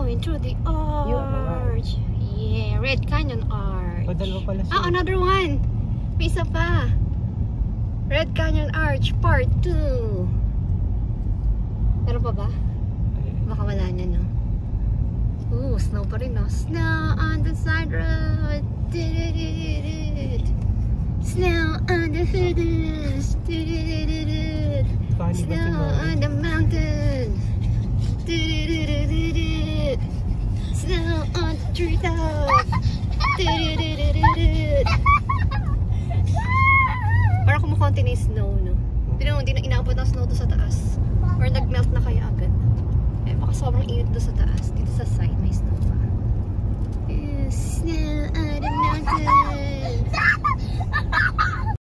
going through the arch. Yeah, Red Canyon Arch. Dalawa pala siya. Ah, another one. May isa pa. Red Canyon Arch Part 2. Meron pa ba? Baka wala na, no? Ooh, snow pa rin, no? Snow on the side road. Snow on the hood. Snow on the mountain. Snow on the treetop. Parang kumukonti na yung snow, no? Hindi na inaabot ng snow doon sa taas. Or nag-melt na kaya agad. Eh, baka sobrang init doon sa taas. Dito sa side, may snow pa. Snow on the mountain.